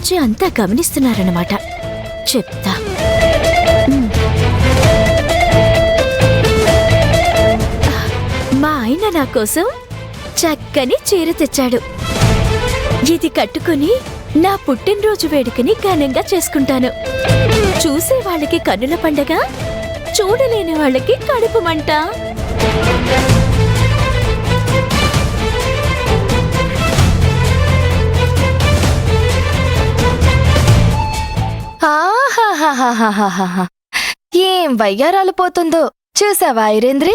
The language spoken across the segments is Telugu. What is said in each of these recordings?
నుంచి అంతా గమనిస్తున్నారన్నమాట. చెప్తా. మా ఆయన నా కోసం చక్కని చీర తెచ్చాడు. ఇది కట్టుకుని నా పుట్టినరోజు వేడుకని ఘనంగా చేసుకుంటాను. చూసే వాళ్ళకి కన్నుల పండగ, చూడలేని వాళ్ళకి కడుపు మంట. ఏం వయ్యారాలు పోతుందో చూసావా ఐరేంద్రి?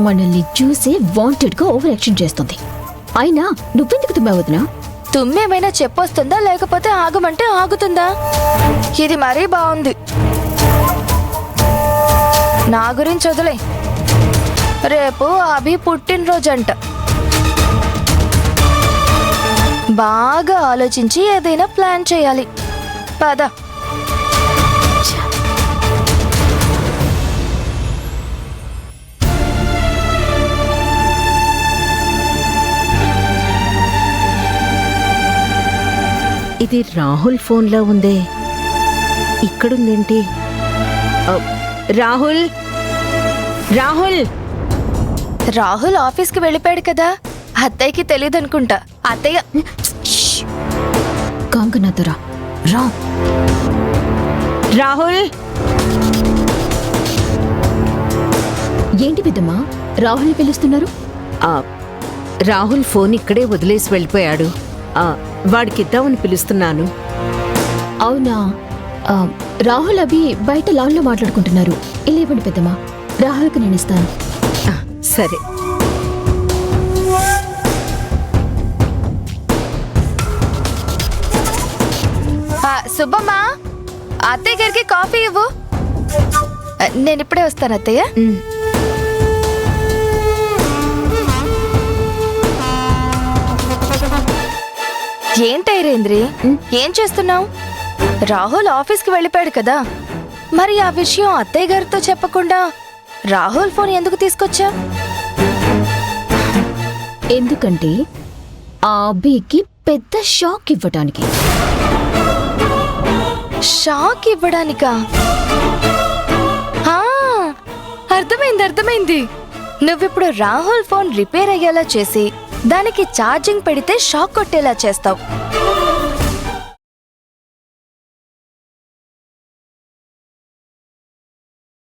మనల్ని చూసి వాంటెడ్ గా ఓవర్ యాక్షన్ చేస్తుంది. అయినా నువ్వెందుకు తుమ్మవుతున్నా? తుమ్మేమైనా చెప్పొస్తుందా లేకపోతే ఆగమంటే ఆగుతుందా? ఇది మరీ బాగుంది. నా గురించి వదిలే. రేపు అభి పుట్టినరోజంట. బాగా ఆలోచించి ఏదైనా ప్లాన్ చేయాలి. పద. ఇది రాహుల్ ఫోన్లో ఉందే, ఇక్కడుందేంటి? రాహుల్ రాహుల్ రాహుల్ ఆఫీస్కి వెళ్ళిపోయాడు కదా, అత్తయ్యకి తెలియదనుకుంటా. అత్తయ్య కాంకనాథరా రా. రాహుల్ ఏంటి పెద్దమ్మా రాహుల్ని పిలుస్తున్నారు? రాహుల్ ఫోన్ ఇక్కడే వదిలేసి వెళ్ళిపోయాడు. వాడికిద్దామని పిలుస్తున్నాను. అవునా? రాహుల్ అభి బయట లాన్లో మాట్లాడుకుంటున్నారు. ఇలా ఇవ్వండి పెద్దమ్మా, రాహుల్కి నేను ఇస్తాను. సరే. సుబ్బమ్మ, అత్తయ్య గారికి కాఫీ ఇవ్వు. నేను ఇప్పుడే వస్తాను అత్తయ్య. ఏంటైరేంద్రి, ఏం చేస్తున్నావు? రాహుల్ ఆఫీస్కి వెళ్ళిపోయాడు కదా, మరి ఆ విషయం అత్తయ్య గారితో చెప్పకుండా రాహుల్ ఫోన్ ఎందుకు తీసుకొచ్చా? ఎందుకంటే ఆ అభికి పెద్ద షాక్ ఇవ్వటానికి. షాక్ ఇవ్వడానికా? అర్థమైంది. నువ్విప్పుడు రాహుల్ ఫోన్ రిపేర్ అయ్యేలా చేసి దానికి ఛార్జింగ్ పెడితే షాక్ కొట్టేలా చేస్తావు.